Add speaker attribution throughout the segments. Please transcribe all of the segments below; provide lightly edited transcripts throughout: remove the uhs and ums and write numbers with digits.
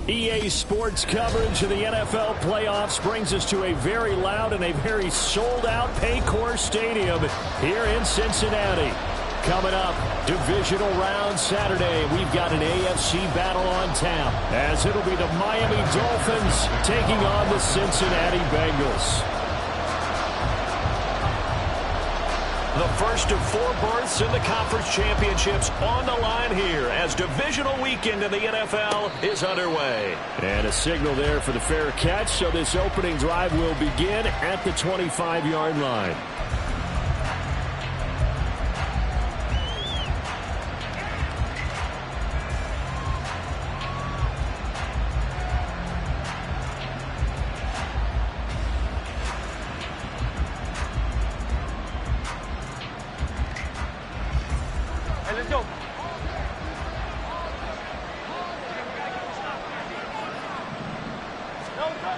Speaker 1: EA Sports coverage of the NFL playoffs brings us to a very loud and a very sold-out Paycor Stadium here in Cincinnati. Coming up, divisional round Saturday. We've got an AFC battle on tap, as it'll be the Miami Dolphins taking on the Cincinnati Bengals. The first of 4 berths in the conference championships on the line here as divisional weekend in the NFL is underway. And a signal there for the fair catch, so this opening drive will begin at the 25-yard line.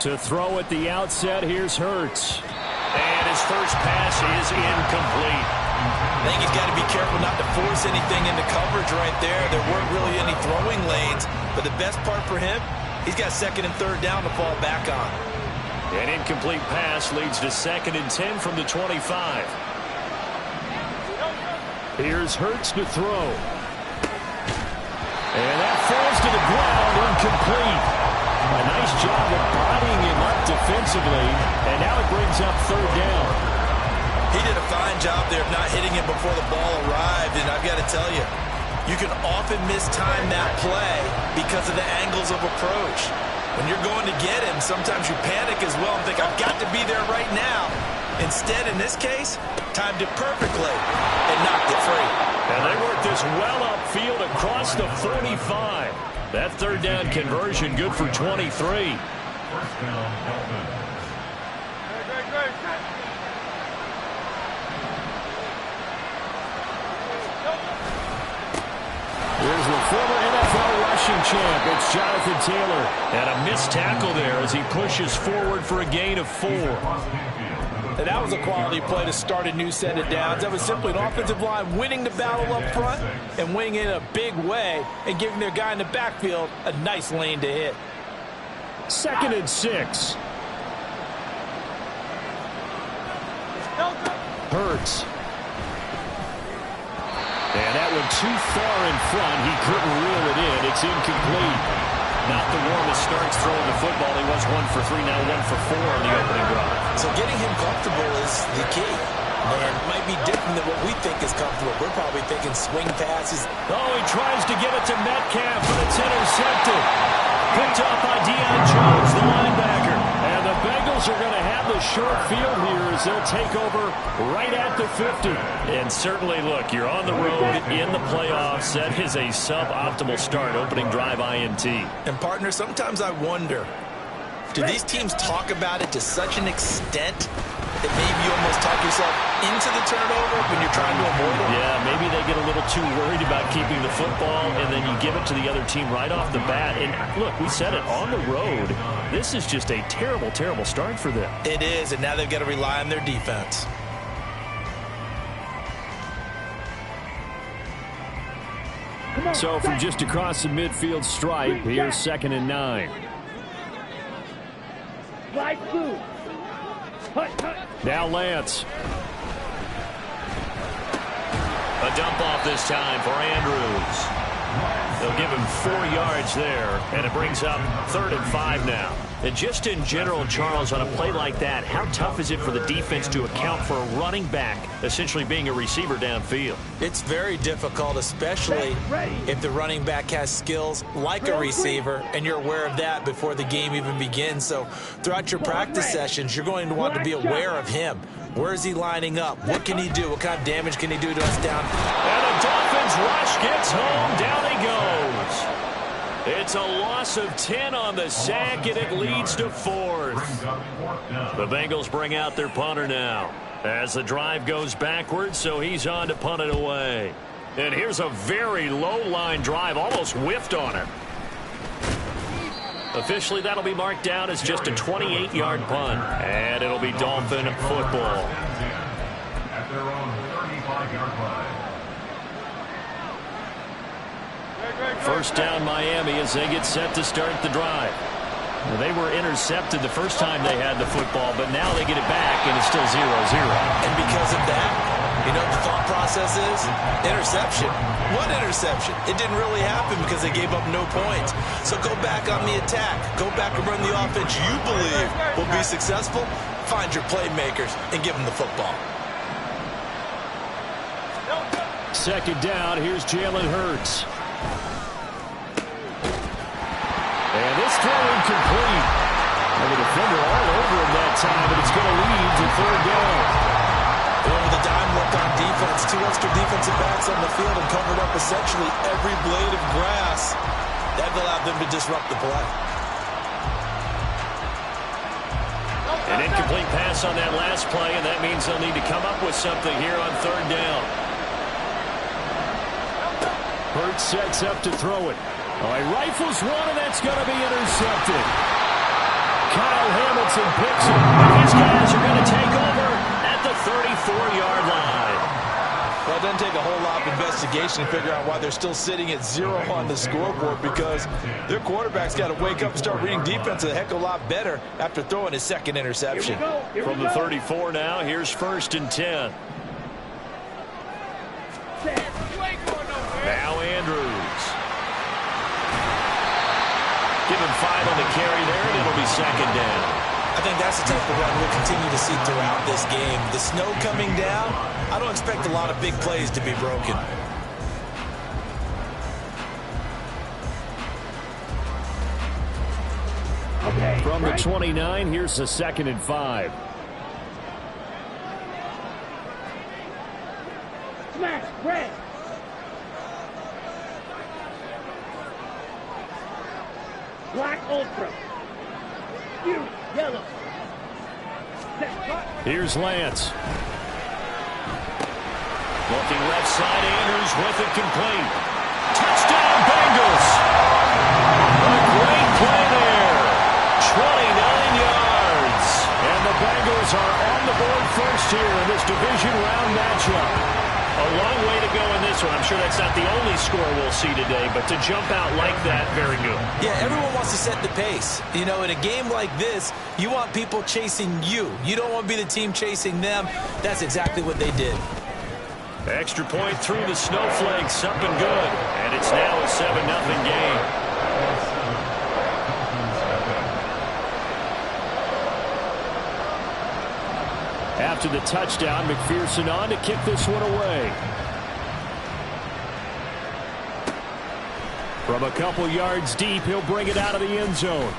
Speaker 1: To throw at the outset, here's Hurts. And his first pass is incomplete.
Speaker 2: I think he's got to be careful not to force anything into coverage right there. There weren't really any throwing lanes, but the best part for him, he's got 2nd and 3rd down to fall back on.
Speaker 1: An incomplete pass leads to 2nd and 10 from the 25. Here's Hurts to throw. And that falls to the ground, incomplete. A nice job of bodying him up defensively, and now it brings up 3rd down.
Speaker 2: He did a fine job there of not hitting him before the ball arrived, and I've got to tell you, you can often mistime that play because of the angles of approach. When you're going to get him, sometimes you panic as well and think, I've got to be there right now. Instead, in this case, timed it perfectly and knocked it free.
Speaker 1: And they worked this well upfield across the 45. That 3rd down conversion good for 23. Here's the former NFL rushing champ. It's Jonathan Taylor. And a missed tackle there as he pushes forward for a gain of 4.
Speaker 2: And that was a quality play to start a new set of downs. That was simply an offensive line winning the battle up front and winning it in a big way and giving their guy in the backfield a nice lane to hit.
Speaker 1: 2nd and 6. Hurts. And that one too far in front. He couldn't reel it in. It's incomplete. Not the warmest starts throwing the football. He was 1 for 3, now 1 for 4 on the opening drive.
Speaker 2: So getting him comfortable is the key. And it might be different than what we think is comfortable. We're probably thinking swing passes.
Speaker 1: Oh, he tries to get it to Metcalf, but it's intercepted. Picked off by Deion Jones, the linebacker. And the Bengals are going to have the short field here as they'll take over right at the 50. And certainly, look, you're on the road in the playoffs. That is a suboptimal start, opening drive INT.
Speaker 2: And, partner, sometimes I wonder, do these teams talk about it to such an extent that maybe you almost talk yourself into the turnover when you're trying to avoid it?
Speaker 1: Yeah, maybe they get a little too worried about keeping the football, and then you give it to the other team right off the bat. And, look, we said it, on the road, this is just a terrible, terrible start for them.
Speaker 2: It is, and now they've got to rely on their defense.
Speaker 1: So from just across the midfield stripe, here's 2nd and 9. Now Lance. A dump off this time for Andrews. They'll give him 4 yards there, and it brings up 3rd and 5 now. And just in general, Charles, on a play like that, how tough is it for the defense to account for a running back essentially being a receiver downfield?
Speaker 2: It's very difficult, especially if the running back has skills like a receiver, and you're aware of that before the game even begins. So throughout your practice sessions, you're going to want to be aware of him. Where is he lining up? What can he do? What kind of damage can he do to us down?
Speaker 1: And the Dolphins rush gets home. Down he goes. It's a loss of 10 on the sack, and it leads to 4th. The Bengals bring out their punter now as the drive goes backwards, so he's on to punt it away. And here's a very low-line drive, almost whiffed on it. Officially, that'll be marked down as just a 28-yard punt, and it'll be Dolphin football. At their own 35-yard line. First down Miami as they get set to start the drive. Well, they were intercepted the first time they had the football, but now they get it back, and it's still 0-0.
Speaker 2: And because of that, you know what the thought process is? Interception. What interception? It didn't really happen because they gave up no points. So go back on the attack. Go back and run the offense you believe will be successful. Find your playmakers and give them the football.
Speaker 1: Second down, here's Jalen Hurts. And this throw incomplete. And the defender all over him that time, but it's going to lead to third down.
Speaker 2: Over the dime work on defense. 2 extra defensive backs on the field and covered up essentially every blade of grass. That allowed them to disrupt the play.
Speaker 1: An incomplete pass on that last play, and that means they'll need to come up with something here on third down. Hurts sets up to throw it. All right, rifles one, and that's going to be intercepted. Kyle Hamilton picks it. These guys are going to take over at the 34-yard line.
Speaker 2: Well, it doesn't take a whole lot of investigation to figure out why they're still sitting at 0 on the scoreboard, because their quarterback's got to wake up and start reading defense a heck of a lot better after throwing his second interception.
Speaker 1: From the 34 now, here's 1st and 10. Now Andrews. Give him 5 on the carry there, and it'll be second down.
Speaker 2: I think that's the type of run we'll continue to see throughout this game. The snow coming down, I don't expect a lot of big plays to be broken.
Speaker 3: Okay,
Speaker 1: from the 29, here's a 2nd and 5.
Speaker 3: Smash, red. Black ultra. You, yellow.
Speaker 1: Here's Lance. Looking left side, Andrews with it complete. Touchdown, Bengals. A great play there. 29 yards. And the Bengals are on the board first here in this division round matchup. A long way to go in this one. I'm sure that's not the only score we'll see today, but to jump out like that, very good.
Speaker 2: Yeah, everyone wants to set the pace. You know, in a game like this, you want people chasing you. You don't want to be the team chasing them. That's exactly what they did.
Speaker 1: Extra point through the snowflakes, up and good. And it's now a 7-0 game. After the touchdown, McPherson on to kick this one away. From a couple yards deep, he'll bring it out of the end zone.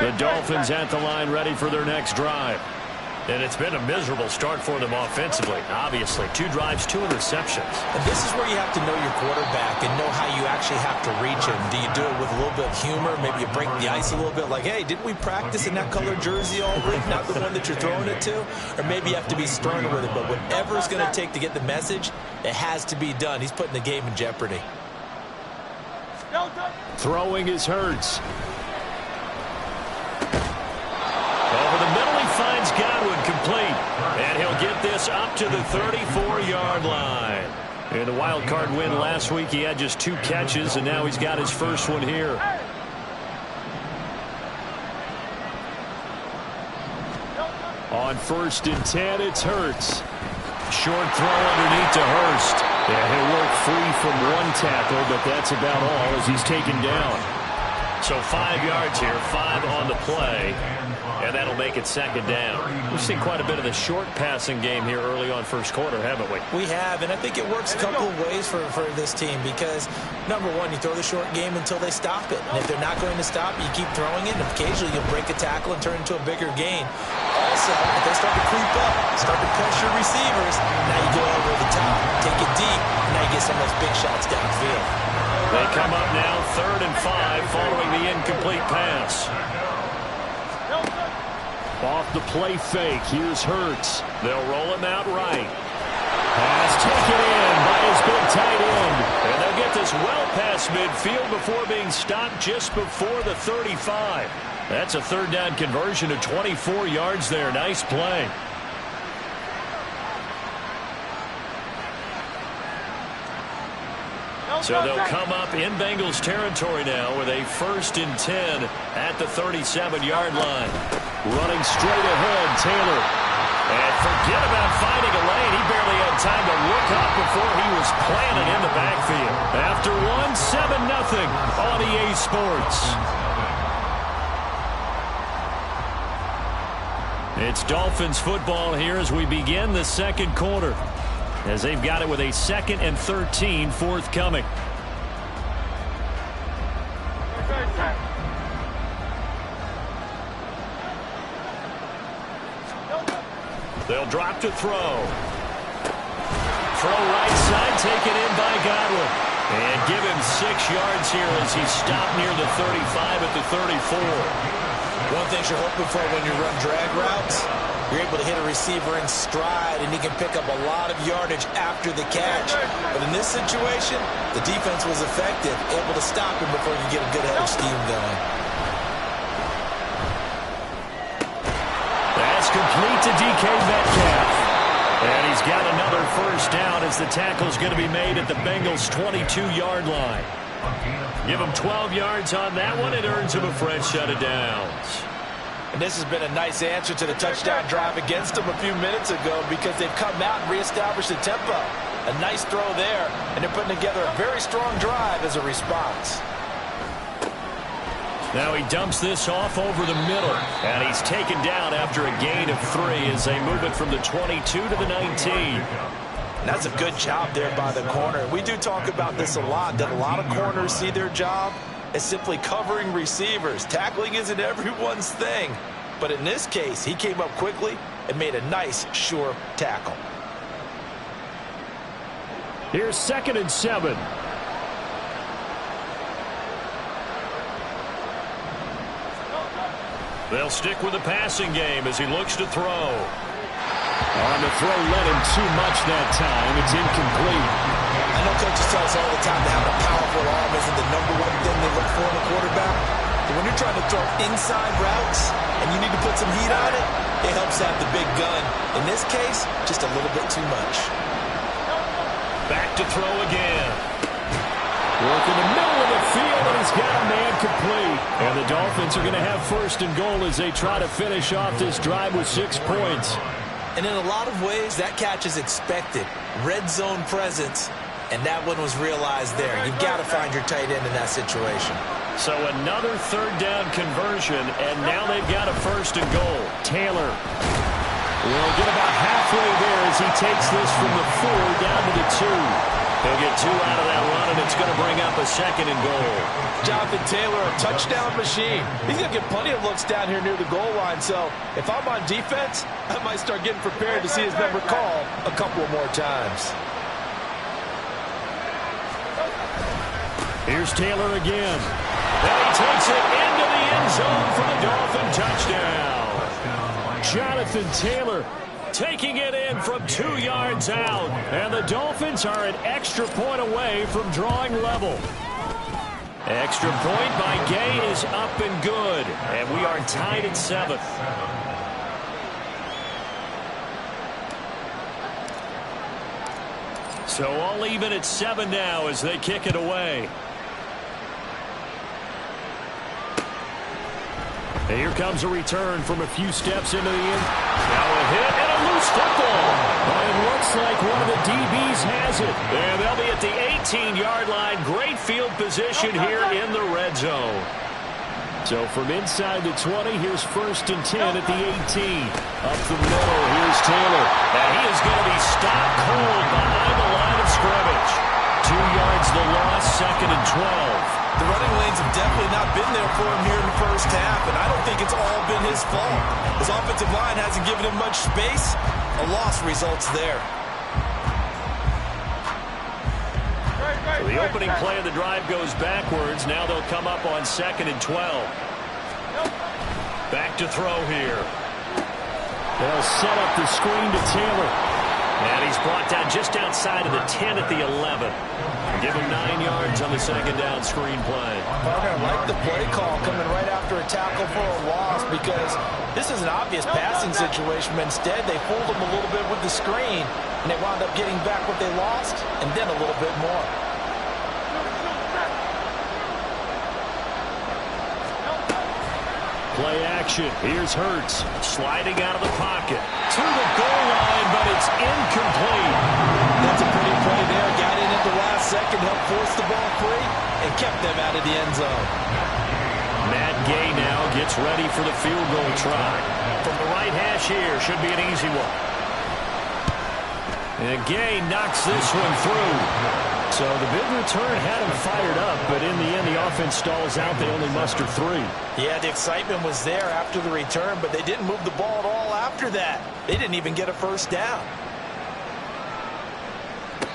Speaker 1: The Dolphins at the line, ready for their next drive. And it's been a miserable start for them offensively, obviously. 2 drives, 2 interceptions.
Speaker 2: And this is where you have to know your quarterback and know how you actually have to reach him. Do you do it with a little bit of humor? Maybe you break the ice a little bit, like, hey, didn't we practice in that color jersey all week, not the one that you're throwing it to? Or maybe you have to be stern with it. But whatever it's going to take to get the message, it has to be done. He's putting the game in jeopardy.
Speaker 1: Throwing is Hurts. Over the middle, he finds Godwin complete. And he'll get this up to the 34-yard line. In the wild card win last week, he had just 2 catches, and now he's got his first one here. On 1st and 10, it's Hurts. Short throw underneath to Hurst. Yeah, he'll work free from 1 tackle, but that's about all as he's taken down. So 5 yards here, 5 on the play. And that'll make it second down. We've seen quite a bit of the short passing game here early on first quarter, haven't we?
Speaker 2: We have, and I think it works a couple of ways for this team because, number one, you throw the short game until they stop it. And if they're not going to stop, you keep throwing it, and occasionally you'll break a tackle and turn it into a bigger gain. Also, if they start to creep up, start to pressure receivers, now you go over the top, take it deep, and now you get some of those big shots downfield.
Speaker 1: They come up now 3rd and 5 following the incomplete pass. Off the play fake, here's Hurts. They'll roll him out right. Pass taken in by his big tight end. And they'll get this well past midfield before being stopped just before the 35. That's a third down conversion of 24 yards there. Nice play. So they'll come up in Bengals territory now with a 1st and 10 at the 37-yard line. Running straight ahead, Taylor. And forget about finding a lane. He barely had time to look up before he was planted in the backfield. After one, 7-0 on EA Sports. It's Dolphins football here as we begin the second quarter, as they've got it with a 2nd and 13 forthcoming. They'll drop to throw. Throw right side, taken in by Godwin. And give him 6 yards here as he's stopped near the 35 at the 34.
Speaker 2: One thing you're hoping for when you run drag routes, you're able to hit a receiver in stride, and he can pick up a lot of yardage after the catch. But in this situation, the defense was effective, able to stop him before you get a good head of steam going.
Speaker 1: That's complete to DK Metcalf. And he's got another 1st down as the tackle's going to be made at the Bengals' 22-yard line. Give him 12 yards on that one. It earns him a fresh set of downs.
Speaker 2: And this has been a nice answer to the touchdown drive against them a few minutes ago, because they've come out and reestablished the tempo. A nice throw there, and they're putting together a very strong drive as a response.
Speaker 1: Now he dumps this off over the middle, and he's taken down after a gain of 3 as they move it from the 22 to the 19.
Speaker 2: That's a good job there by the corner. We do talk about this a lot, that a lot of corners see their job as simply covering receivers. Tackling isn't everyone's thing. But in this case, he came up quickly and made a nice, sure tackle.
Speaker 1: Here's 2nd and 7. They'll stick with the passing game as he looks to throw. On the throw, led him too much that time. It's incomplete.
Speaker 2: I know coaches tell us all the time that having a powerful arm isn't the #1 thing they look for in a quarterback. But when you're trying to throw inside routes and you need to put some heat on it, it helps have the big gun. In this case, just a little bit too much.
Speaker 1: Back to throw again. Work in the middle of the field, and he's got a man complete. And the Dolphins are going to have 1st and goal as they try to finish off this drive with 6 points.
Speaker 2: And in a lot of ways, that catch is expected. Red zone presence, and that one was realized there. You've got to find your tight end in that situation.
Speaker 1: So another 3rd down conversion, and now they've got a 1st and goal. Taylor will get about halfway there as he takes this from the 4 down to the 2. He'll get 2 out of that run, and it's going to bring up a 2nd and goal.
Speaker 2: Jonathan Taylor, a touchdown machine. He's going to get plenty of looks down here near the goal line. So if I'm on defense, I might start getting prepared to see his number called a couple of more times.
Speaker 1: Here's Taylor again. And he takes it into the end zone for the Dolphin touchdown. Jonathan Taylor taking it in from 2 yards out. And the Dolphins are an extra point away from drawing level. Extra point by Gay is up and good. And we are tied at 7th. So all even at 7 now as they kick it away. And here comes a return from a few steps into the end. Now a hit and a loose football. It looks like one of the DBs has it. And they'll be at the 18-yard line. Great field position here in the red zone. So from inside the 20, here's 1st and 10 at the 18. Up the middle, here's Taylor. And he is going to be stopped cold behind the line of scrimmage. 2 yards the loss, 2nd and 12.
Speaker 2: The running lanes have definitely not been there for him here in the first half, and I don't think it's all been his fault. His offensive line hasn't given him much space. A loss results there.
Speaker 1: So the opening play of the drive goes backwards. Now they'll come up on 2nd and 12. Back to throw here. They'll set up the screen to Taylor. And he's brought down just outside of the 10 at the 11. Give him 9 yards on the second down screenplay.
Speaker 2: Partner, I like the play call coming right after a tackle for a loss because this is an obvious passing situation, but instead they fooled him a little bit with the screen, and they wound up getting back what they lost and then a little bit more.
Speaker 1: Play action. Here's Hurts sliding out of the pocket to the goal line, but it's incomplete.
Speaker 2: That's a pretty play there. Got in at the last second, helped force the ball free, and kept them out of the end zone.
Speaker 1: Matt Gay now gets ready for the field goal try. From the right hash here, should be an easy one. And Gay knocks this one through. So the big return had him fired up, but in the end, the offense stalls out. They only muster 3.
Speaker 2: Yeah, the excitement was there after the return, but they didn't move the ball at all after that. They didn't even get a first down.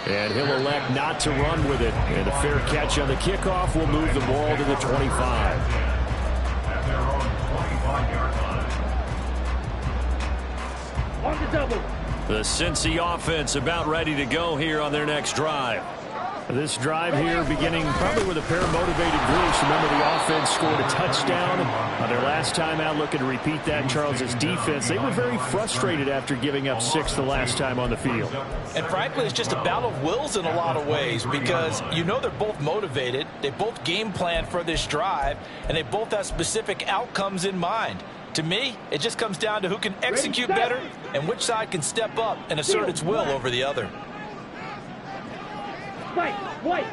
Speaker 1: And he'll elect not to run with it. And a fair catch on the kickoff will move the ball to the 25.
Speaker 3: On the double.
Speaker 1: The Cincy offense about ready to go here on their next drive. This drive here beginning probably with a pair of motivated groups. Remember, the offense scored a touchdown on their last time out. Looking to repeat that. Charles's defense, they were very frustrated after giving up 6 the last time on the field.
Speaker 2: And frankly, it's just a battle of wills in a lot of ways because you know they're both motivated. They both game plan for this drive, and they both have specific outcomes in mind. To me, it just comes down to who can execute better and which side can step up and assert its will over the other.
Speaker 3: White.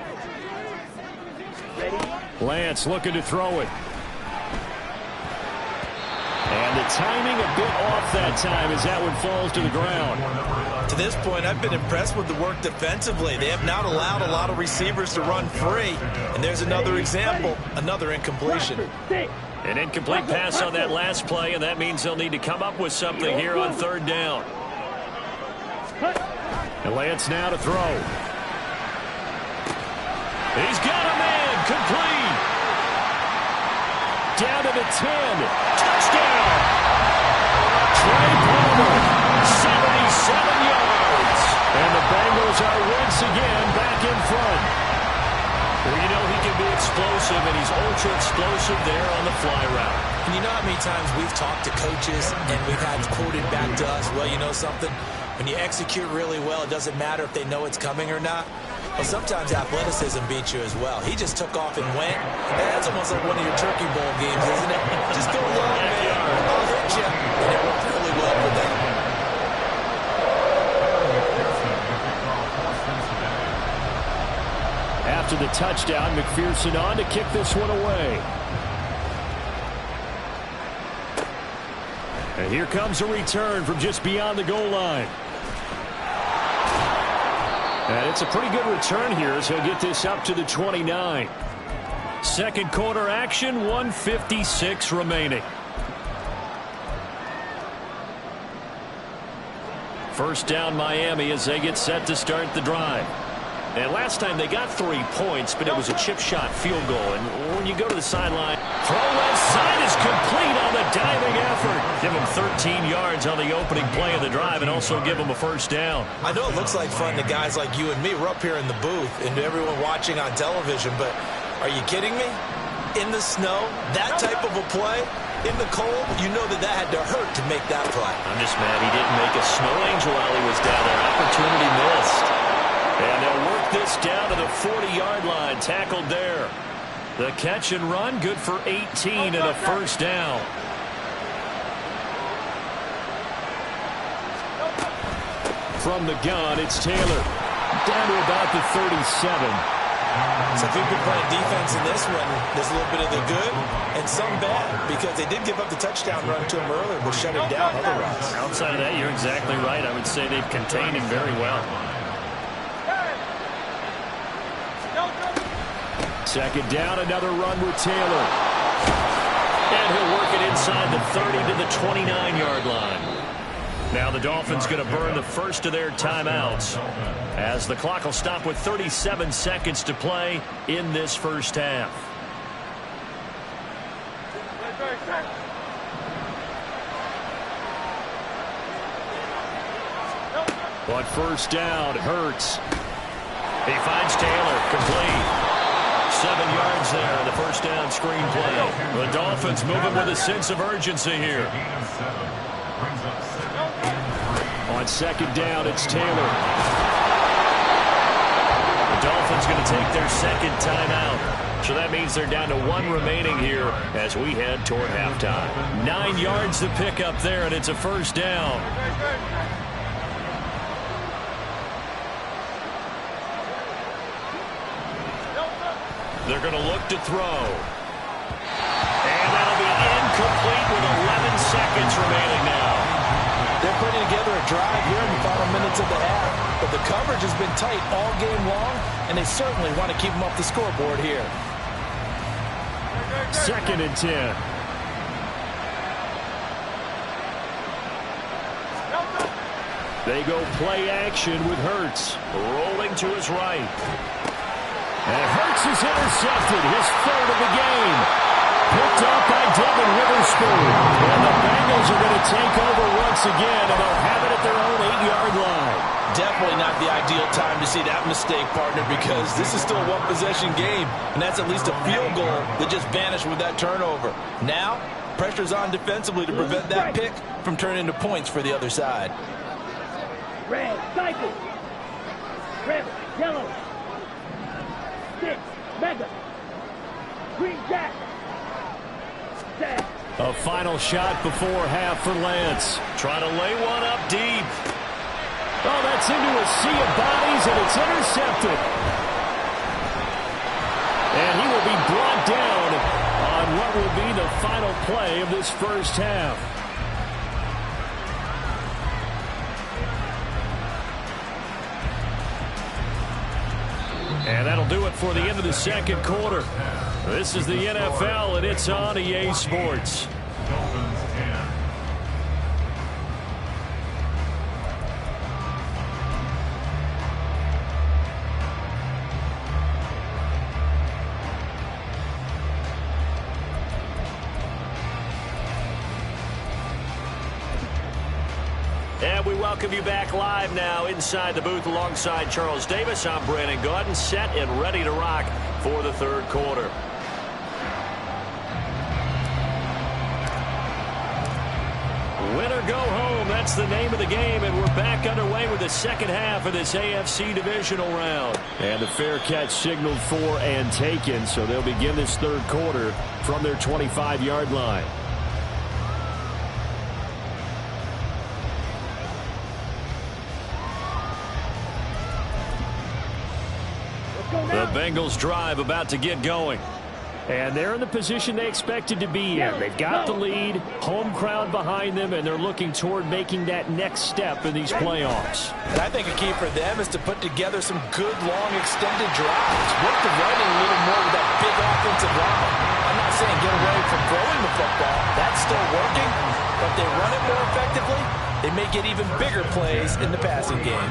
Speaker 3: Ready.
Speaker 1: Lance looking to throw it. And the timing a bit off that time as that one falls to the ground.
Speaker 2: To this point, I've been impressed with the work defensively. They have not allowed a lot of receivers to run free. And there's another example, another incompletion.
Speaker 1: An incomplete pass on that last play, and that means they'll need to come up with something here on third down. And Lance now to throw. He's got a man, complete. Down to the 10. Touchdown. Trey Palmer, 77 yards. And the Bengals are once again back in front. Well, you know he can be explosive, and he's ultra-explosive there on the fly route.
Speaker 2: And you know how many times we've talked to coaches and we've had quoted back to us, well, you know something? When you execute really well, it doesn't matter if they know it's coming or not. Well, sometimes athleticism beats you as well. He just took off and went. That's almost like one of your Turkey Bowl games, isn't it? Just go low, man. I'll hit you. And it worked really well for them.
Speaker 1: After the touchdown, McPherson on to kick this one away. And here comes a return from just beyond the goal line. And it's a pretty good return here as he'll get this up to the 29. Second quarter action, 1:56 remaining. First down Miami as they get set to start the drive. And last time they got 3 points, but it was a chip shot field goal. And when you go to the sideline, throw left side is complete on the diving effort. Give them 13 yards on the opening play of the drive and also give them a first down.
Speaker 2: I know it looks like fun to guys like you and me. We're up here in the booth and to everyone watching on television, but are you kidding me? In the snow, that type of a play, in the cold, you know that had to hurt to make that play.
Speaker 1: I'm just mad he didn't make a snow angel while he was down there. Opportunity missed. And they'll work this down to the 40-yard line. Tackled there. The catch and run, good for 18 and a first down. From the gun, it's Taylor. Down to about the 37.
Speaker 2: So if we've been playing defense in this one, there's a little bit of the good and some bad because they did give up the touchdown run to him earlier, but shut him down otherwise.
Speaker 1: Outside of that, you're exactly right. I would say they've contained him very well. Second down, another run with Taylor. And he'll work it inside the 30 to the 29-yard line. Now the Dolphins going to burn the first of their timeouts as the clock will stop with 37 seconds to play in this first half. On first down, Hurts. He finds Taylor, complete. 7 yards there in the first down screen play. The Dolphins moving with a sense of urgency here. On second down, it's Taylor. The Dolphins going to take their second timeout. So that means they're down to 1 remaining here as we head toward halftime. 9 yards to pick up there, and it's a first down. They're going to look to throw. And that'll be incomplete with 11 seconds remaining now.
Speaker 2: They're putting together a drive here in the final minutes of the half, but the coverage has been tight all game long, and they certainly want to keep them off the scoreboard here.
Speaker 1: 2nd and 10. They go play action with Hurts. Rolling to his right. And Hurts is intercepted. His 3rd of the game. Picked up by Devin Witherspoon. And the Bengals are going to take over once again, and they'll have it at their own 8-yard line.
Speaker 2: Definitely not the ideal time to see that mistake, partner, because this is still a one-possession game, and that's at least a field goal that just vanished with that turnover. Now, pressure's on defensively to prevent that pick from turning into points for the other side.
Speaker 3: Red, cycle. Red, yellow. 6, mega. Green jack. Set.
Speaker 1: A final shot before half for Lance. Trying to lay one up deep. Oh, that's into a sea of bodies, and it's intercepted. And he will be brought down on what will be the final play of this first half. And that'll do it for the end of the second quarter. This is the NFL, and it's on EA Sports. And we welcome you back live now inside the booth alongside Charles Davis. I'm Brandon Gaudin, set and ready to rock for the third quarter. Win or go home, that's the name of the game, and we're back underway with the second half of this AFC divisional round. And the fair catch signaled for and taken, so they'll begin this third quarter from their 25-yard line. The Bengals drive about to get going. And they're in the position they expected to be in. They've got the lead, home crowd behind them, and they're looking toward making that next step in these playoffs.
Speaker 2: And I think a key for them is to put together some good, long, extended drives. Work the running a little more with that big offensive line. I'm not saying get away from throwing the football. That's still working. But they run it more effectively, they may get even bigger plays in the passing game.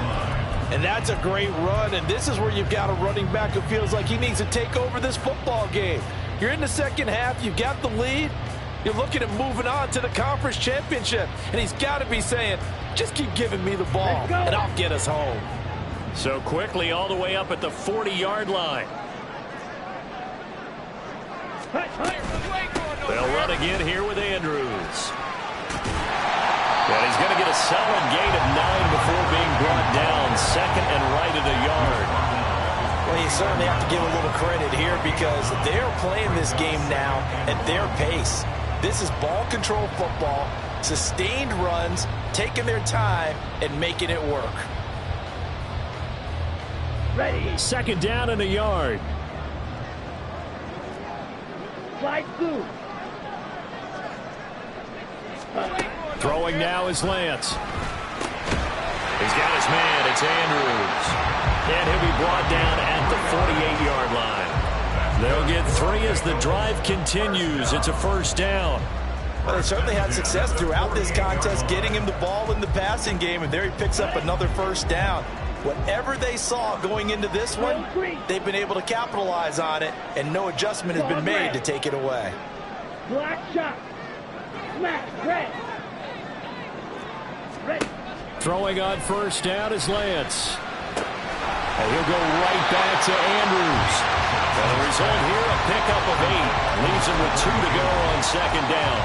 Speaker 2: And that's a great run, and this is where you've got a running back who feels like he needs to take over this football game. You're in the second half, you've got the lead, you're looking at moving on to the conference championship, and he's got to be saying, just keep giving me the ball, and I'll get us home.
Speaker 1: So quickly all the way up at the 40-yard line. They'll run again here with Andrews. And he's going to get a solid gain of 9 before being brought down. Second and right at a yard.
Speaker 2: Well, you certainly have to give a little credit here because they're playing this game now at their pace. This is ball control football, sustained runs, taking their time, and making it work.
Speaker 3: Ready.
Speaker 1: Second down and a yard.
Speaker 3: Slide through.
Speaker 1: Throwing now is Lance. He's got his man. It's Andrews. And he'll be brought down at the 48-yard line. They'll get 3 as the drive continues. It's a first down.
Speaker 2: Well, they certainly had success throughout this contest, getting him the ball in the passing game, and there he picks up another first down. Whatever they saw going into this one, they've been able to capitalize on it, and no adjustment has been made to take it away.
Speaker 3: Black shot. Smash. Red. Red.
Speaker 1: Throwing on first down is Lance. And he'll go right back to Andrews. And the result here, a pickup of 8. Leaves him with 2 to go on second down.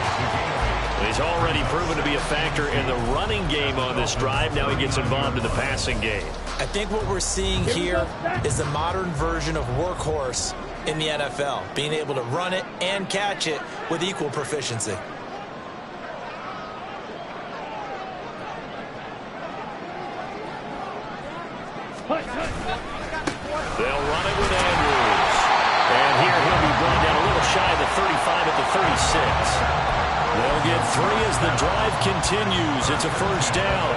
Speaker 1: He's already proven to be a factor in the running game on this drive. Now he gets involved in the passing game.
Speaker 2: I think what we're seeing here is the modern version of workhorse in the NFL, being able to run it and catch it with equal proficiency.
Speaker 1: They'll run it with Andrews. And here he'll be brought down a little shy of the 35 at the 36. They'll get 3 as the drive continues. It's a first down.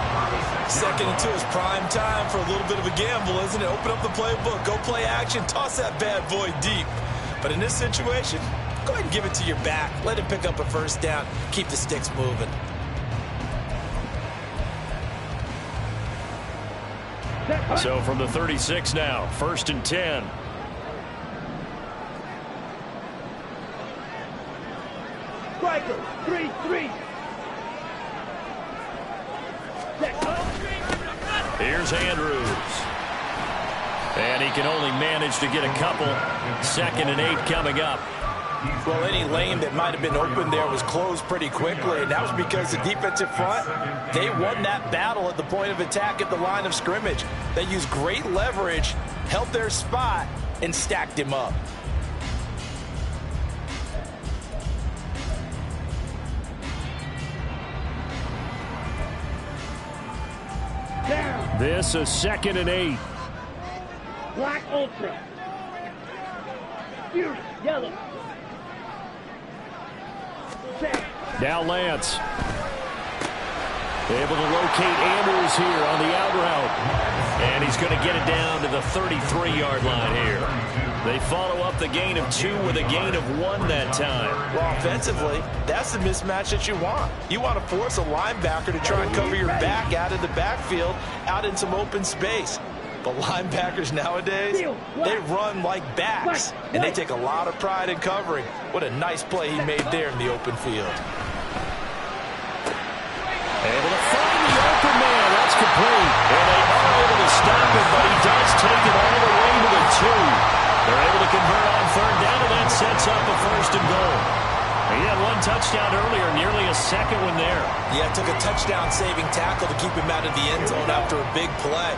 Speaker 2: 2nd and 2 is prime time for a little bit of a gamble, isn't it? Open up the playbook, go play action, toss that bad boy deep. But in this situation, go ahead and give it to your back. Let him pick up a first down. Keep the sticks moving.
Speaker 1: So from the 36 now, 1st and 10.
Speaker 3: Striker, 3-3.
Speaker 1: Here's Andrews. And he can only manage to get a couple. 2nd and 8 coming up.
Speaker 2: Well, any lane that might have been open there was closed pretty quickly, and that was because the defensive front, they won that battle at the point of attack at the line of scrimmage. They used great leverage, held their spot, and stacked him up.
Speaker 3: Down.
Speaker 1: This is 2nd and 8.
Speaker 3: Black Ultra. Fuse, yellow. Set.
Speaker 1: Now Lance. Able to locate Andrews here on the out route. And he's going to get it down to the 33-yard line here. They follow up the gain of 2 with a gain of 1 that time.
Speaker 2: Well, offensively, that's the mismatch that you want. You want to force a linebacker to try and cover your back out of the backfield, out in some open space. But linebackers nowadays, they run like backs, and they take a lot of pride in covering. What a nice play he made there in the open field.
Speaker 1: Able to find the open man. That's complete. And they are able to stop it, but he does take it all the way to the 2. They're able to convert on 3rd down, and that sets up a 1st and goal. He had 1 touchdown earlier, nearly a 2nd one there.
Speaker 2: Yeah, it took a touchdown-saving tackle to keep him out of the end zone after a big play.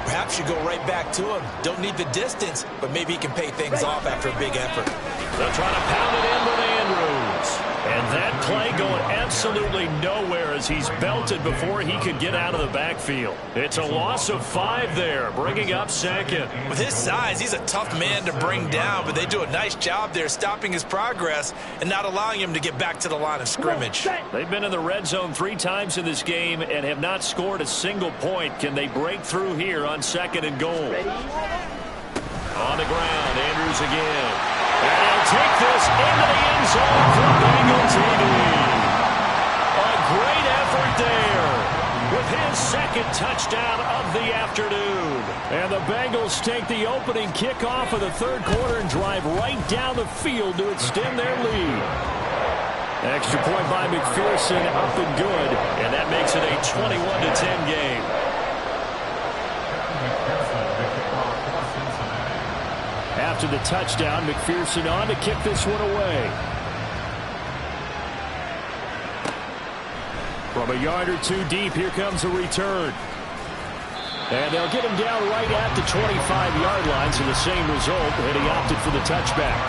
Speaker 2: Perhaps you go right back to him. Don't need the distance, but maybe he can pay things off after a big effort.
Speaker 1: They'll try to pound it in with Andrews. And that play going absolutely nowhere as he's belted before he could get out of the backfield. It's a loss of 5 there, bringing up 2nd.
Speaker 2: With his size, he's a tough man to bring down, but they do a nice job there stopping his progress and not allowing him to get back to the line of scrimmage.
Speaker 1: They've been in the red zone 3 times in this game and have not scored a single point. Can they break through here on 2nd and goal? On the ground, Andrews again. And he'll take this into the end zone for Bengals TD. A great effort there with his 2nd touchdown of the afternoon. And the Bengals take the opening kickoff of the 3rd quarter and drive right down the field to extend their lead. Extra point by McPherson, up and good. And that makes it a 21-10 game. After the touchdown, McPherson on to kick this one away. From a yard or 2 deep, here comes a return. And they'll get him down right at the 25-yard line, so the same result, and he opted for the touchback.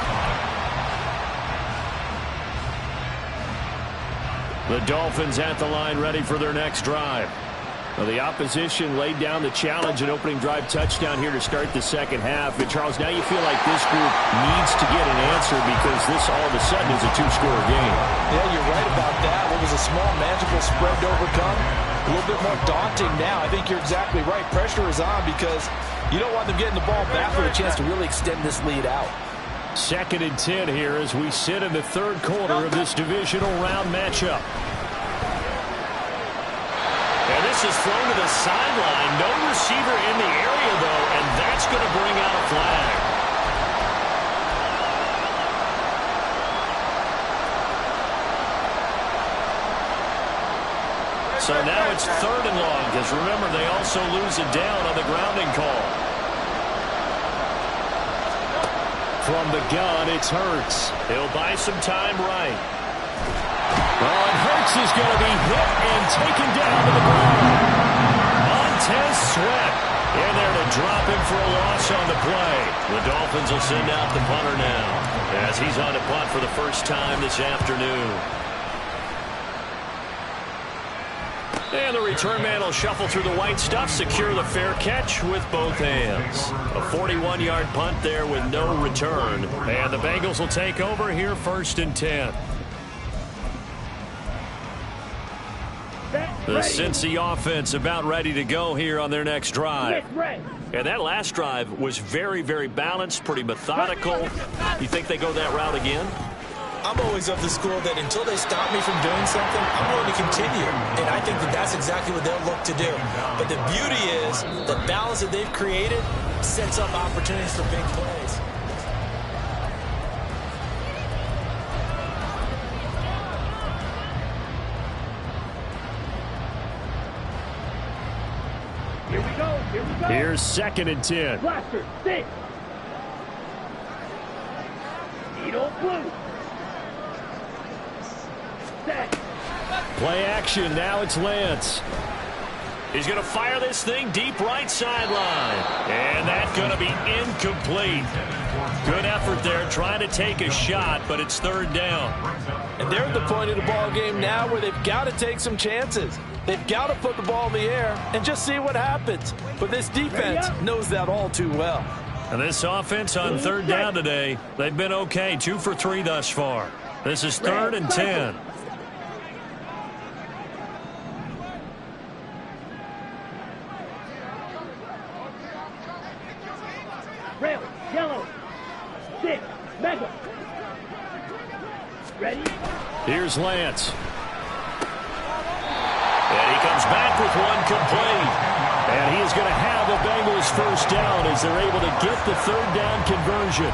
Speaker 1: The Dolphins at the line ready for their next drive. Well, the opposition laid down the challenge and opening drive touchdown here to start the 2nd half. And, Charles, now you feel like this group needs to get an answer because this all of a sudden is a 2-score game.
Speaker 2: Yeah, you're right about that. It was a small, manageable spread to overcome. A little bit more daunting now. I think you're exactly right. Pressure is on because you don't want them getting the ball back with a chance to really extend this lead out.
Speaker 1: 2nd and 10 here as we sit in the 3rd quarter of this divisional round matchup. And this is thrown to the sideline. No receiver in the area, though, and that's going to bring out a flag. So now it's 3rd and long, because remember, they also lose it down on the grounding call. From the gun, it's Hurts. He'll buy some time right. Oh, and Hurts is going to be hit and taken down to the ground. Montez Sweat in there to drop him for a loss on the play. The Dolphins will send out the punter now, as he's on to punt for the first time this afternoon. And the return man will shuffle through the white stuff, secure the fair catch with both hands. A 41-yard punt there with no return. And the Bengals will take over here 1st and 10. The Cincy offense about ready to go here on their next drive. And that last drive was very, very balanced, pretty methodical. You think they go that route again?
Speaker 2: I'm always of the school that until they stop me from doing something, I'm going to continue. And I think that that's exactly what they'll look to do. But the beauty is the balance that they've created sets up opportunities for big plays.
Speaker 3: Here we go. Here we go.
Speaker 1: Here's 2nd and 10.
Speaker 3: Blaster, 6. Needle blue. Set.
Speaker 1: Play action. Now it's Lance. He's going to fire this thing deep right sideline. And that's going to be incomplete. Good effort there trying to take a shot, but it's 3rd down.
Speaker 2: And they're at the point of the ball game now where they've got to take some chances. They've got to put the ball in the air and just see what happens. But this defense knows that all too well.
Speaker 1: And this offense on 3rd down today, they've been okay. 2 for 3 thus far. This is 3rd and 10.
Speaker 3: Red, yellow, 6, mega. Ready?
Speaker 1: Here's Lance. And he comes back with one complete. And he is going to have the Bengals 1st down as they're able to get the 3rd down conversion.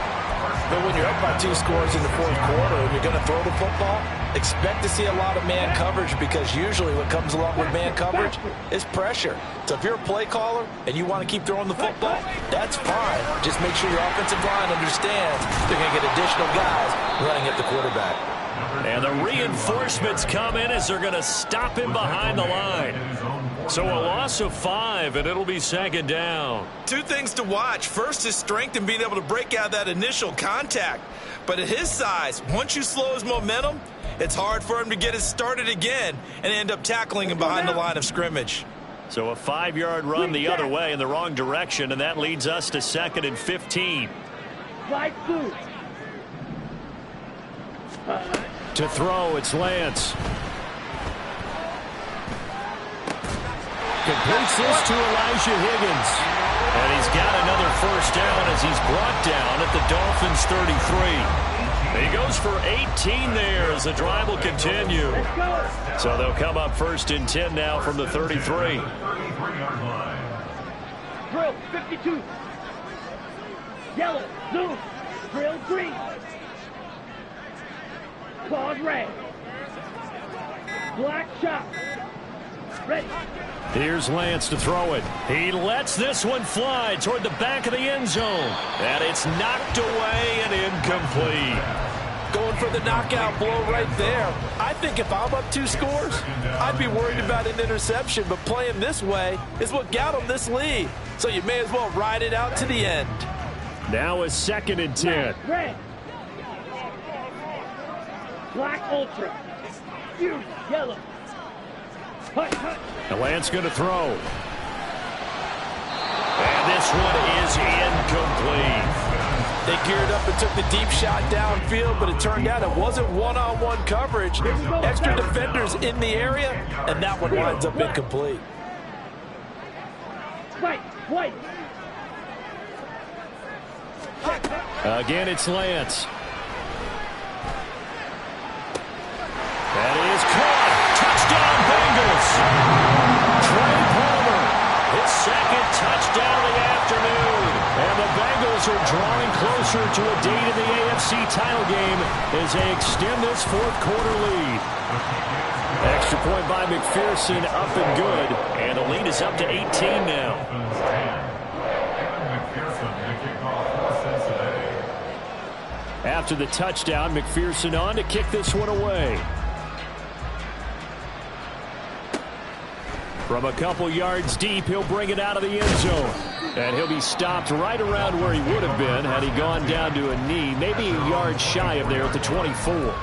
Speaker 2: But when you're up by 2 scores in the 4th quarter and you're going to throw the football, expect to see a lot of man coverage, because usually what comes along with man coverage is pressure. So if you're a play caller and you want to keep throwing the football, that's fine. Just make sure your offensive line understands they're going to get additional guys running at the quarterback.
Speaker 1: And the reinforcements come in as they're going to stop him behind the line. So a loss of 5, and it'll be 2nd down.
Speaker 2: 2 things to watch. First is strength and being able to break out that initial contact. But at his size, once you slow his momentum, it's hard for him to get it started again and end up tackling him behind the line of scrimmage.
Speaker 1: So a 5-yard run the other way in the wrong direction, and that leads us to 2nd and 15.
Speaker 3: Light blue.
Speaker 1: To throw, it's Lance. Completes this to Elijah Higgins. And he's got another 1st down as he's brought down at the Dolphins 33. He goes for 18 there as the drive will continue. So they'll come up 1st and 10 now from the 33.
Speaker 3: Drill, 52. Yellow, blue, drill, green. Claws, red. Black shot. Ready.
Speaker 1: Here's Lance to throw it. He lets this one fly toward the back of the end zone. And it's knocked away and incomplete.
Speaker 2: Going for the knockout blow right there. I think if I'm up 2 scores, I'd be worried about an interception. But playing this way is what got him this lead. So you may as well ride it out to the end.
Speaker 1: Now a 2nd and 10.
Speaker 3: Red. Black ultra. Huge yellow. Hut, hut.
Speaker 1: And Lance going to throw. And this one is incomplete.
Speaker 2: They geared up and took the deep shot downfield, but it turned out it wasn't one-on-one coverage. Extra defenders in the area, and that one winds up incomplete.
Speaker 3: White.
Speaker 1: Again, it's Lance. That is caught. Touchdown, Bengals. Trey Palmer, his 2nd touchdown of the afternoon. And the Bengals Bengals are drawing closer to a date in the AFC title game as they extend this fourth quarter lead. Extra point by McPherson, up and good, and the lead is up to 18 now. After the touchdown, McPherson on to kick this one away. From a couple yards deep, he'll bring it out of the end zone. And he'll be stopped right around where he would have been had he gone down to a knee, maybe a yard shy of there at the 24.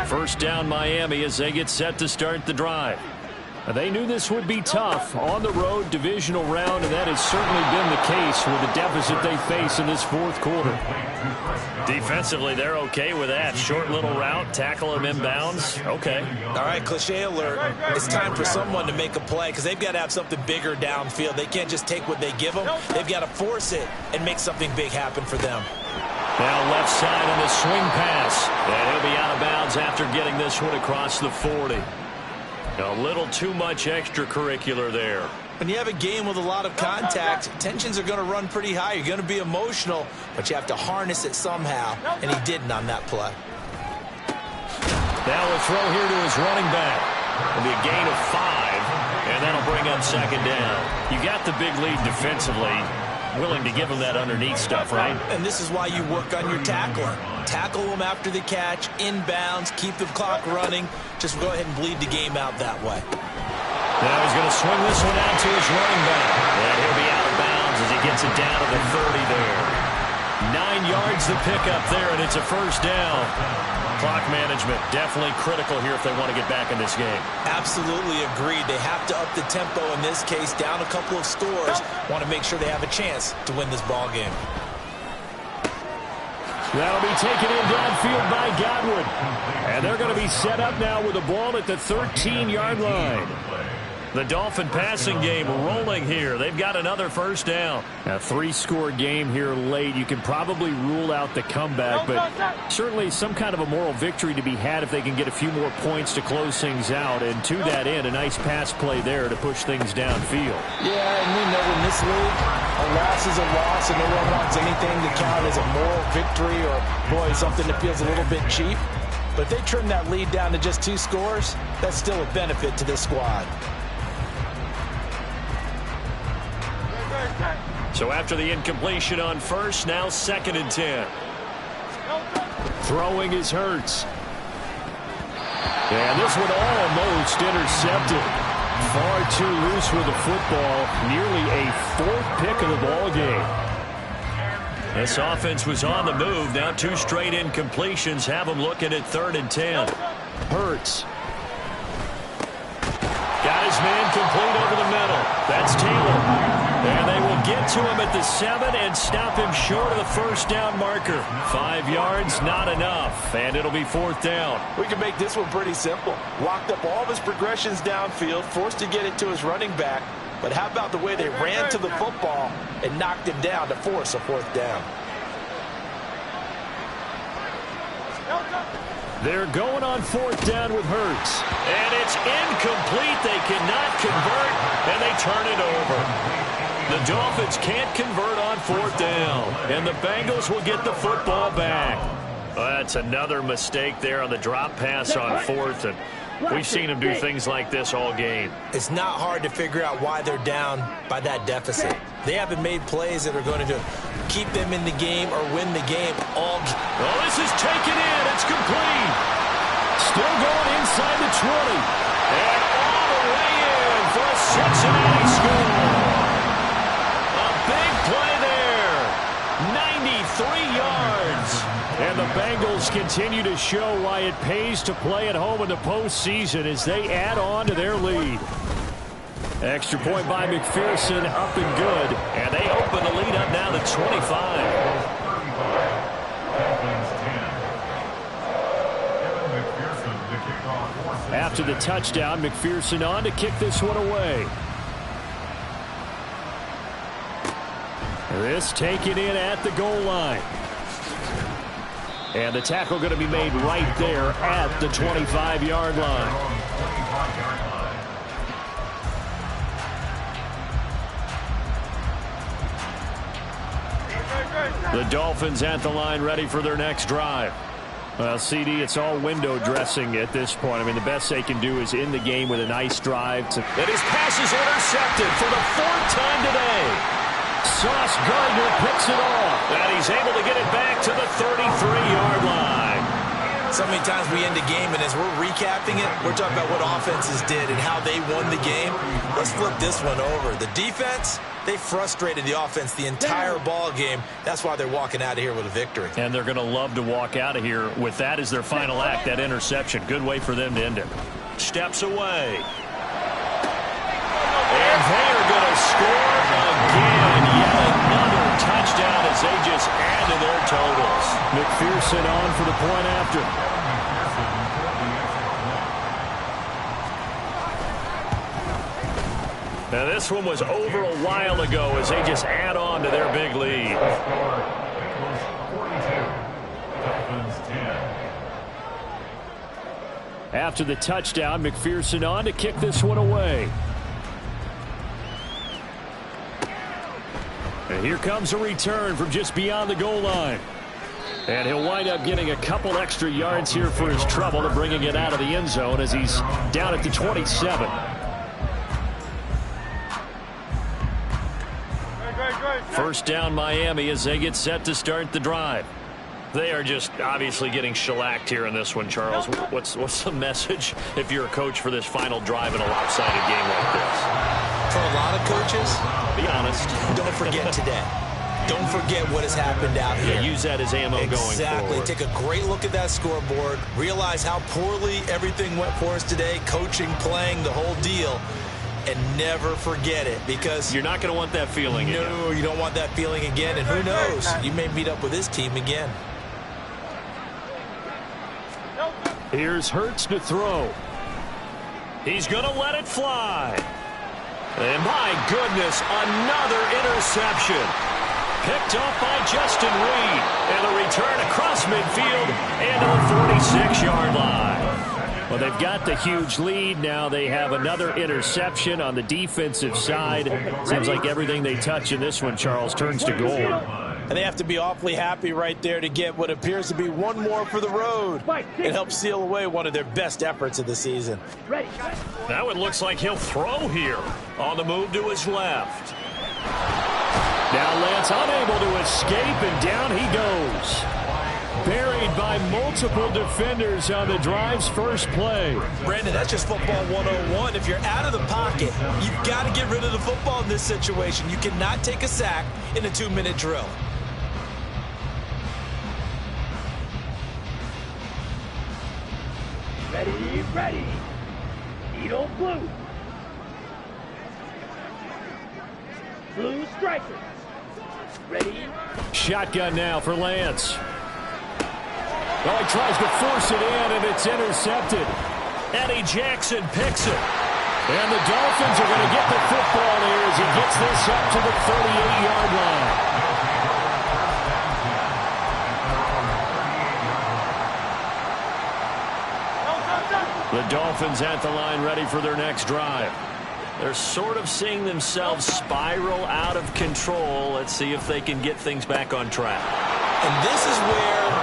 Speaker 1: First down Miami as they get set to start the drive. They knew this would be tough on the road, divisional round, and that has certainly been the case with the deficit they face in this fourth quarter. Defensively, they're okay with that. Short little route, tackle him inbounds. Okay.
Speaker 2: All right, cliche alert. It's time for someone to make a play because they've got to have something bigger downfield. They can't just take what they give them. They've got to force it and make something big happen for them.
Speaker 1: Now left side on the swing pass. And he'll be out of bounds after getting this one across the 40. A little too much extracurricular there.
Speaker 2: When you have a game with a lot of contact, tensions are going to run pretty high. You're going to be emotional, but you have to harness it somehow, and he didn't on that play.
Speaker 1: Now a throw here to his running back. It'll be a gain of 5, and that'll bring up second down. You got the big lead defensively. Willing to give him that underneath stuff, right?
Speaker 2: And this is why you work on your tackling. Tackle them after the catch, inbounds, keep the clock running. Just go ahead and bleed the game out that way.
Speaker 1: Now he's going to swing this one out to his running back. And he'll be out of bounds as he gets it down to the 30 there. 9 yards to pick up there, and it's a first down. Clock management definitely critical here if they want to get back in this game.
Speaker 2: Absolutely agreed. They have to up the tempo in this case, down a couple of scores. Want to make sure they have a chance to win this ball game.
Speaker 1: That'll be taken in downfield by Godwin. And they're going to be set up now with the ball at the 13-yard line. The Dolphin passing game rolling here. They've got another first down. A 3-score game here late. You can probably rule out the comeback, but certainly some kind of a moral victory to be had if they can get a few more points to close things out. And to that end, a nice pass play there to push things downfield.
Speaker 4: Yeah, and we know in this league, a loss is a loss, and no one wants anything to count as a moral victory or, boy, something that feels a little bit cheap. But if they trim that lead down to just 2 scores, that's still a benefit to this squad.
Speaker 1: So after the incompletion on first, now 2nd and 10. Throwing is Hurts. And this one almost intercepted. Far too loose with the football. Nearly a 4th pick of the ball game. This offense was on the move. Now 2 straight incompletions have them looking at 3rd and 10. Hurts. Got his man complete over the middle. That's Taylor. And they will get to him at the 7 and stop him short of the first down marker. 5 yards, not enough. And it'll be 4th down.
Speaker 4: We can make this one pretty simple. Locked up all of his progressions downfield, forced to get it to his running back. But how about the way they ran to the football and knocked him down to force a 4th down?
Speaker 1: They're going on 4th down with Hurts. And it's incomplete. They cannot convert, and they turn it over. The Dolphins can't convert on 4th down, and the Bengals will get the football back. That's another mistake there on the drop pass on 4th, and we've seen them do things like this all game.
Speaker 2: It's not hard to figure out why they're down by that deficit. They haven't made plays that are going to keep them in the game or win the game all game.
Speaker 1: Well, this is taken in. It's complete. Still going inside the 20. And all the way in for a Cincinnati score. A big play there. 93 yards. And the Bengals continue to show why it pays to play at home in the postseason as they add on to their lead. Extra point by McPherson, up and good. And they open the lead up now to 25. After the touchdown, McPherson on to kick this one away. This taken in at the goal line. And the tackle going to be made right there at the 25-yard line. The Dolphins at the line ready for their next drive. Well, CD, it's all window dressing at this point. I mean, the best they can do is end the game with a nice drive.
Speaker 2: And his pass is intercepted for the 4th time today.
Speaker 1: Sauce Gardner picks it off. And he's able to get it back to the 33-yard line.
Speaker 2: So many times we end a game, and as we're recapping it, we're talking about what offenses did and how they won the game. Let's flip this one over. The defense, they frustrated the offense the entire ball game. That's why they're walking out of here with a victory.
Speaker 1: And they're going to love to walk out of here with that as their final act, that interception. Good way for them to end it. Steps away. And they're going to score again. Yet another touchdown as they just add to their totals. McPherson on for the point after. Now this one was over a while ago as they just add on to their big lead. After the touchdown, McPherson on to kick this one away. And here comes a return from just beyond the goal line. And he'll wind up getting a couple extra yards here for his trouble to bringing it out of the end zone as he's down at the 27. First down Miami as they get set to start the drive. They are just obviously getting shellacked here in this one, Charles. What's the message if you're a coach for this final drive in a lopsided game like this?
Speaker 2: For a lot of coaches,
Speaker 1: be honest,
Speaker 2: don't forget today. Don't forget what has happened out here.
Speaker 1: Yeah, use that as ammo going forward.
Speaker 2: Exactly. Take a great look at that scoreboard. Realize how poorly everything went for us today. Coaching, playing, the whole deal. And never forget it, because
Speaker 1: you're not going to want that feeling again.
Speaker 2: No, you don't want that feeling again. And who knows? You may meet up with this team again.
Speaker 1: Here's Hurts to throw. He's going to let it fly. And my goodness, another interception. Picked off by Justin Reed. And a return across midfield and to the 46-yard line. Well, they've got the huge lead. Now they have another interception on the defensive side. Seems like everything they touch in this one, Charles, turns to gold.
Speaker 4: And they have to be awfully happy right there to get what appears to be one more for the road. It helps seal away one of their best efforts of the season.
Speaker 1: Now it looks like he'll throw here on the move to his left. Now Lance unable to escape, and down he goes. Buried by multiple defenders on the drive's first play.
Speaker 2: Brandon, that's just football 101. If you're out of the pocket, you've got to get rid of the football in this situation. You cannot take a sack in a 2-minute drill.
Speaker 3: Ready, ready. Needle blue. Blue striker. Ready.
Speaker 1: Shotgun now for Lance. Well, he tries to force it in, and it's intercepted. Eddie Jackson picks it. And the Dolphins are going to get the football here as he gets this up to the 38-yard line. The Dolphins at the line ready for their next drive. They're sort of seeing themselves spiral out of control. Let's see if they can get things back on track.
Speaker 2: And this is where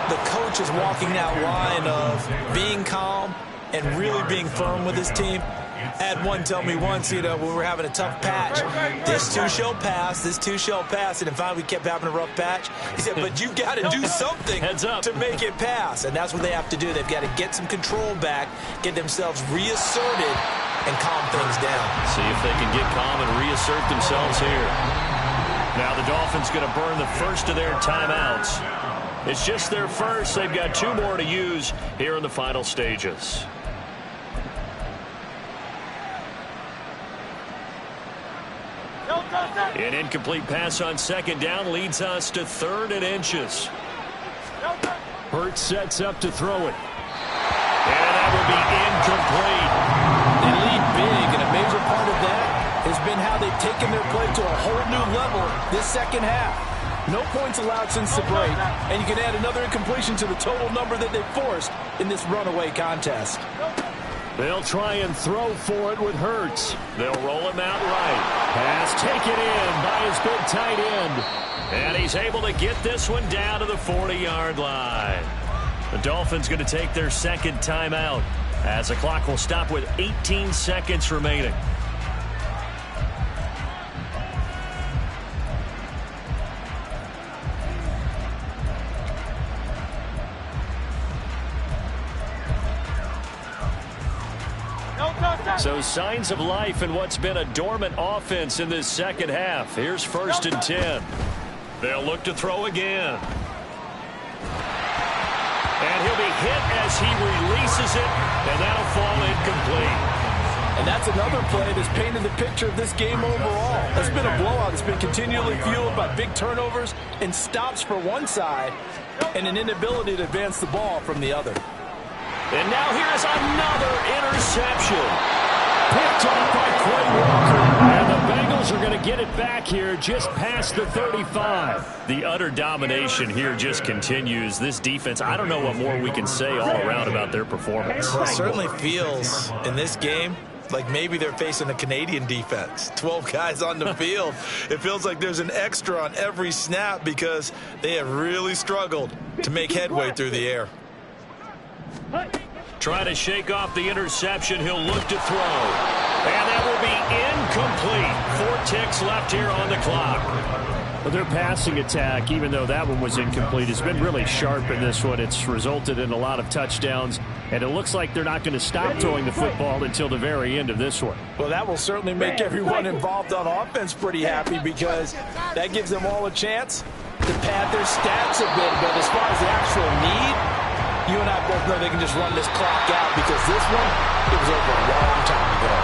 Speaker 2: the coach is walking that line of being calm and really being firm with his team. I had one tell me once, when we were having a tough patch, this too shall pass, this too shall pass, and finally we kept having a rough patch. He said, but you got to do something to make it pass, and that's what they have to do. They've got to get some control back, get themselves reasserted, and calm things down.
Speaker 1: See if they can get calm and reassert themselves here. Now the Dolphins going to burn the first of their timeouts. It's just their first. They've got 2 more to use here in the final stages. An incomplete pass on second down leads us to 3rd and inches. Hurts sets up to throw it. And that would be incomplete.
Speaker 4: They lead big, and a major part of that has been how they've taken their play to a whole new level this second half. No points allowed since the break, and you can add another incompletion to the total number that they've forced in this runaway contest.
Speaker 1: They'll try and throw for it with Hurts. They'll roll him out right. Pass taken in by his big tight end. And he's able to get this one down to the 40-yard line. The Dolphins going to take their second timeout as the clock will stop with 18 seconds remaining. So signs of life in what's been a dormant offense in this second half. Here's 1st and 10. They'll look to throw again. And he'll be hit as he releases it, and that'll fall incomplete.
Speaker 4: And that's another play that's painted the picture of this game overall. It's been a blowout. It's been continually fueled by big turnovers and stops for one side and an inability to advance the ball from the other.
Speaker 1: And now here's another interception. Picked off by Quay Walker. And the Bengals are going to get it back here just past the 35. The utter domination here just continues. This defense, I don't know what more we can say all around about their performance.
Speaker 2: It certainly feels in this game like maybe they're facing a Canadian defense. 12 guys on the field. It feels like there's an extra on every snap because they have really struggled to make headway through the air.
Speaker 1: Trying to shake off the interception. He'll look to throw. And that will be incomplete. 4 ticks left here on the clock. Well, their passing attack, even though that one was incomplete, has been really sharp in this one. It's resulted in a lot of touchdowns, and it looks like they're not going to stop throwing the football until the very end of this one.
Speaker 4: Well, that will certainly make everyone involved on offense pretty happy because that gives them all a chance to pad their stats a bit. But as far as the actual need, you and I both know they can just run this clock out because this one, it was over a long time ago.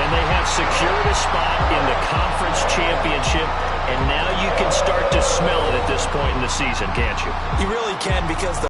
Speaker 1: And they have secured a spot in the conference championship, and now you can start to smell it at this point in the season, can't you?
Speaker 2: You really can because the